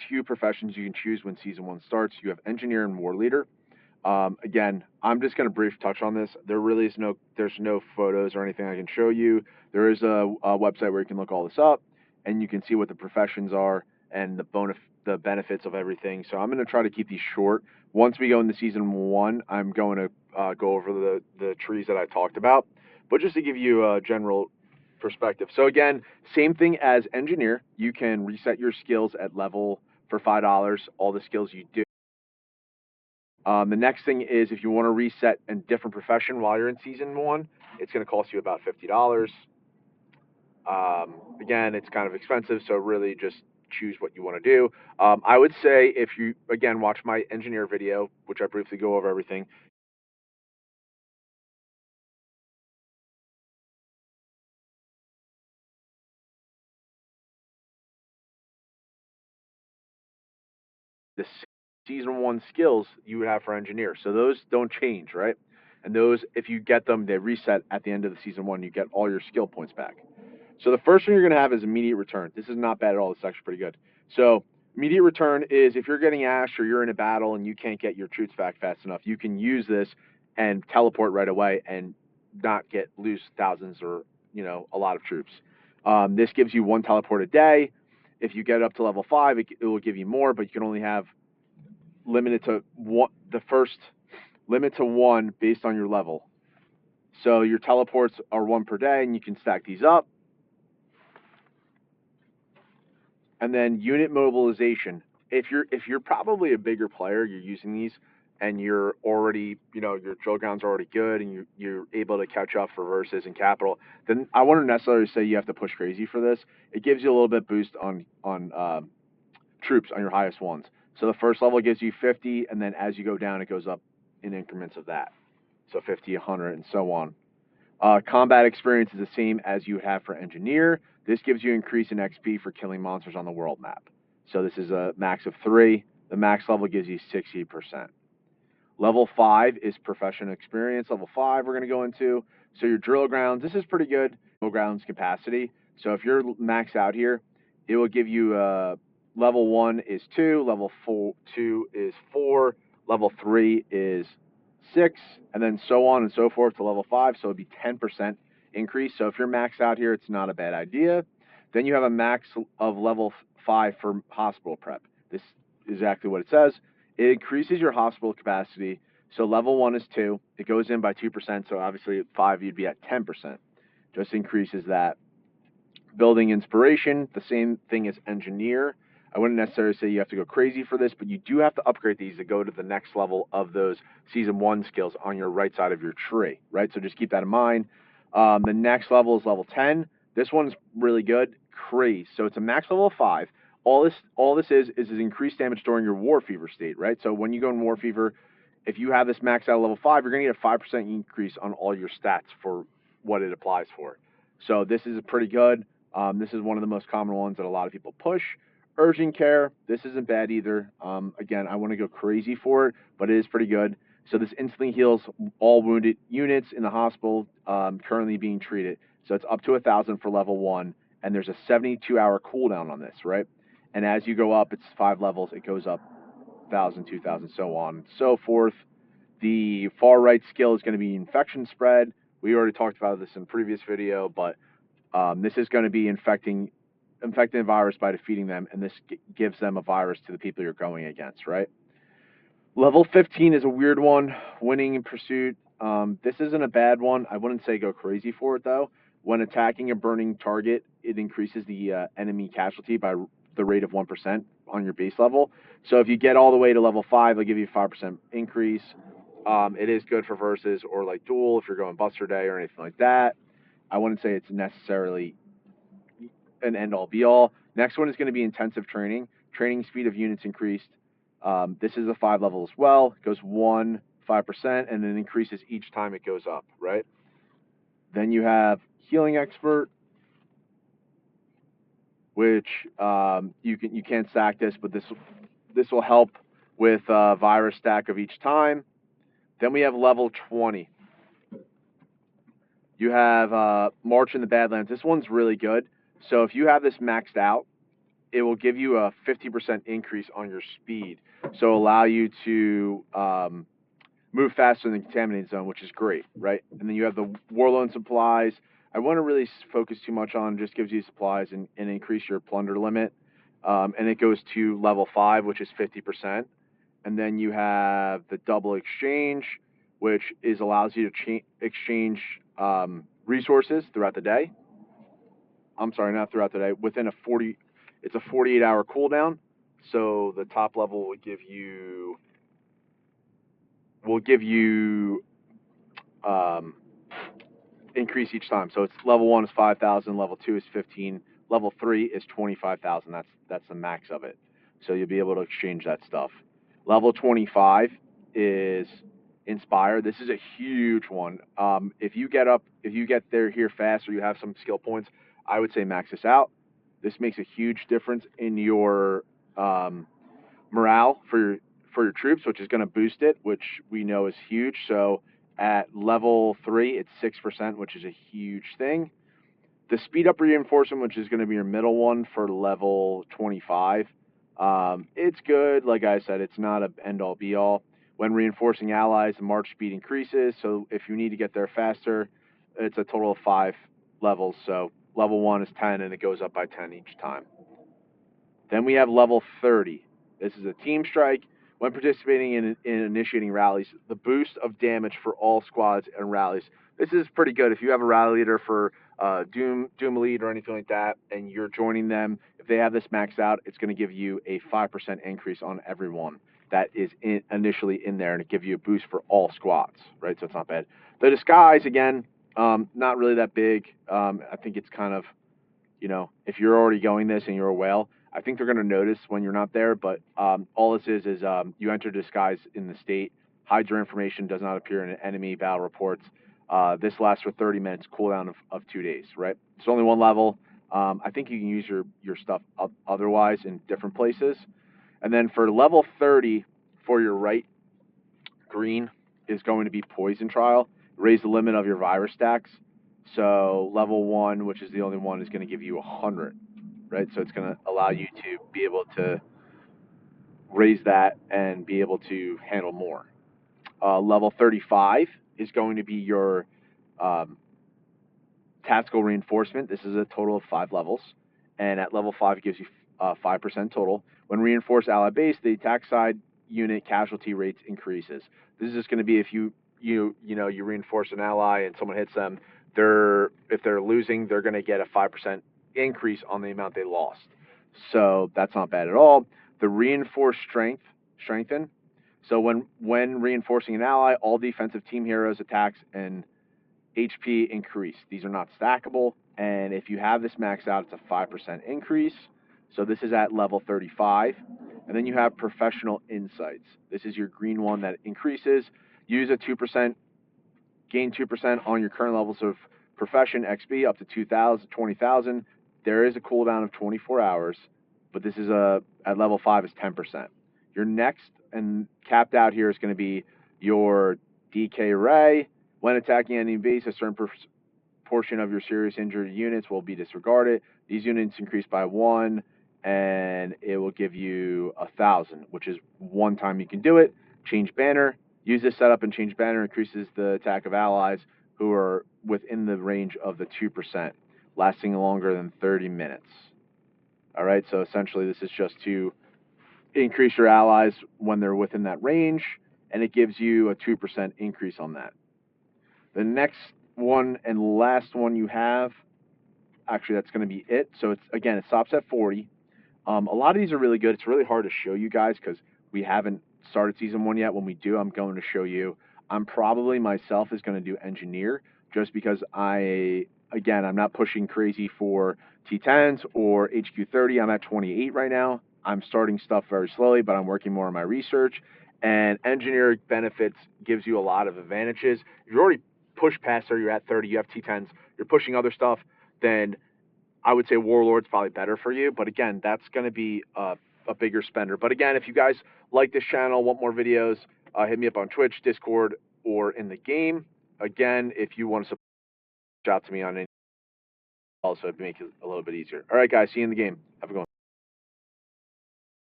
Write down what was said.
two professions you can choose when Season 1 starts. You have Engineer and War Leader. Again, I'm just going to brief touch on this. There really is there's no photos or anything I can show you. There is a website where you can look all this up, and you can see what the professions are and the benefits of everything. So I'm going to try to keep these short. Once we go into Season 1, I'm going to go over the trees that I talked about. But just to give you a general perspective. So again, same thing as Engineer. You can reset your skills at level for $5, all the skills you do. The next thing is if you want to reset a different profession while you're in Season 1, it's going to cost you about $50. Again, it's kind of expensive, so really just choose what you want to do. I would say if you, again, watch my Engineer video, which I briefly go over everything. The Season 1 skills you would have for Engineer. So those don't change, right? And those, if you get them, they reset at the end of the Season 1. You get all your skill points back. So the first one you're going to have is immediate return. This is not bad at all. It's actually pretty good. So immediate return is if you're getting Ash or you're in a battle and you can't get your troops back fast enough, you can use this and teleport right away and not lose thousands or a lot of troops. This gives you one teleport a day. If you get up to level 5, it will give you more, but you can only have limited to one. The first limit to one based on your level. So your teleports are one per day, and you can stack these up. And then unit mobilization. If you're probably a bigger player, you're using these, and you're already, your drill grounds are already good, and you're able to catch up for versus and capital, then I wouldn't necessarily say you have to push crazy for this. It gives you a little bit boost on troops on your highest ones. So the first level gives you 50, and then as you go down, it goes up in increments of that. So 50, 100, and so on. Combat experience is the same as you have for Engineer. This gives you increase in XP for killing monsters on the world map. So this is a max of 3. The max level gives you 60%. Level 5 is professional experience. Level 5 we're going to go into. So your drill grounds, this is pretty good. Drill grounds capacity. So if you're maxed out here, it will give you level 1 is 2, level 2 is 4, level 3 is 6, and then so on and so forth to level 5. So it'd be 10% increase. So if you're maxed out here, it's not a bad idea. Then you have a max of level 5 for hospital prep. This is exactly what it says. It increases your hospital capacity. So level 1 is 2. It goes in by 2%. So obviously at 5, you'd be at 10%. Just increases that. Building inspiration, the same thing as Engineer. I wouldn't necessarily say you have to go crazy for this, but you do have to upgrade these to go to the next level of those Season 1 skills on your right side of your tree, right? So just keep that in mind. The next level is level 10. This one's really good. Craze. So it's a max level of 5. All this is increased damage during your War Fever state, right? So when you go in War Fever, if you have this max out at level 5, you're going to get a 5% increase on all your stats for what it applies for. So this is pretty good. This is one of the most common ones that a lot of people push. Urgent care, this isn't bad either. Again, I want to go crazy for it, but it is pretty good. So this instantly heals all wounded units in the hospital currently being treated. So it's up to 1,000 for level 1, and there's a 72-hour cooldown on this, right? And as you go up, it's 5 levels. It goes up 1,000, 2,000, so on and so forth. The far right skill is going to be infection spread. We already talked about this in a previous video, but this is going to be infecting a virus by defeating them, and this gives them a virus to the people you're going against, right? Level 15 is a weird one, winning in pursuit. This isn't a bad one. I wouldn't say go crazy for it, though. When attacking a burning target, it increases the enemy casualty by the rate of 1% on your base level. So if you get all the way to level 5, they'll give you a 5% increase. It is good for versus or like duel if you're going Buster Day or anything like that. I wouldn't say it's necessarily an end-all be-all. Next one is going to be intensive training. Training speed of units increased. This is a 5 level as well. It goes 1, 5%, and then increases each time it goes up, right? Then you have healing expert, which you can't stack this, but this will help with virus stack of each time. Then we have level 20. You have March in the Badlands. This one's really good. So if you have this maxed out, it will give you a 50% increase on your speed, so allow you to move faster in the contaminated zone, which is great, right? And then you have the Warlord supplies. I wouldn't really focus too much on, just gives you supplies and increase your plunder limit. And it goes to level 5, which is 50%. And then you have the double exchange, which allows you to exchange resources throughout the day. I'm sorry, not throughout the day. Within it's a 48-hour cooldown. So the top level will give you increase each time. So it's level 1 is 5,000, level 2 is 15, level 3 is 25,000. That's the max of it. So you'll be able to exchange that stuff. Level 25 is Inspire. This is a huge one. If you get here fast, or you have some skill points, I would say max this out. This makes a huge difference in your morale for your troops, which is going to boost it, which we know is huge. So at level 3, it's 6%, which is a huge thing. The speed up reinforcement, which is going to be your middle one for level 25, it's good. Like I said, it's not an end-all be-all. When reinforcing allies, the march speed increases. So if you need to get there faster, it's a total of 5 levels. So level 1 is 10, and it goes up by 10 each time. Then we have level 30. This is a team strike. When participating in initiating rallies, the boost of damage for all squads and rallies. This is pretty good. If you have a rally leader for Doom Elite or anything like that, and you're joining them, if they have this maxed out, it's going to give you a 5% increase on everyone that is initially in there, and it gives you a boost for all squads, right? So it's not bad. The disguise, again, not really that big. I think it's kind of, if you're already going this and you're a whale, I think they're going to notice when you're not there, but all this is you enter disguise in the state, hides your information, does not appear in enemy battle reports. This lasts for 30 minutes, cooldown of 2 days, right? It's only 1 level. I think you can use your stuff otherwise in different places. And then for level 30, for your right, green is going to be Poison Trial. Raise the limit of your virus stacks. So level 1, which is the only one, is going to give you 100. Right, so it's going to allow you to be able to raise that and be able to handle more. Level 35 is going to be your tactical reinforcement. This is a total of 5 levels, and at level 5 it gives you 5% total. When reinforced ally base, the attack side unit casualty rates increases. This is just going to be if you reinforce an ally and someone hits them, if they're losing, they're going to get a 5% increase on the amount they lost. So that's not bad at all. The reinforced strengthen. So when reinforcing an ally, all defensive team heroes attacks and HP increase. These are not stackable, and if you have this maxed out, it's a 5% increase. So this is at level 35. And then you have professional insights. This is your green one that increases. Use a 2%, gain 2% on your current levels of profession XP up to 20,000. There is a cooldown of 24 hours, but this is at level 5 is 10%. Your next and capped out here is going to be your DK Ray. When attacking enemy base, a certain portion of your serious injured units will be disregarded. These units increase by 1, and it will give you 1,000, which is 1 time you can do it. Change banner. Use this setup and change banner increases the attack of allies who are within the range of the 2%, lasting longer than 30 minutes. All right, so essentially this is just to increase your allies when they're within that range, and it gives you a 2% increase on that. The next one and last one you have, actually that's going to be it. So it stops at 40. A lot of these are really good. It's really hard to show you guys because we haven't started season 1 yet. When we do, I'm going to show you. I'm probably myself is going to do engineer just because I'm not pushing crazy for T10s or HQ30. I'm at 28 right now. I'm starting stuff very slowly, but I'm working more on my research. And engineer benefits gives you a lot of advantages. If you're already pushed past there, you're at 30, you have T10s, you're pushing other stuff, then I would say Warlord's probably better for you. But again, that's going to be a bigger spender. But again, if you guys like this channel, want more videos, hit me up on Twitch, Discord, or in the game. Again, if you want to reach out to me on any, also it'd make it a little bit easier. All right, guys, see you in the game. Have a good one.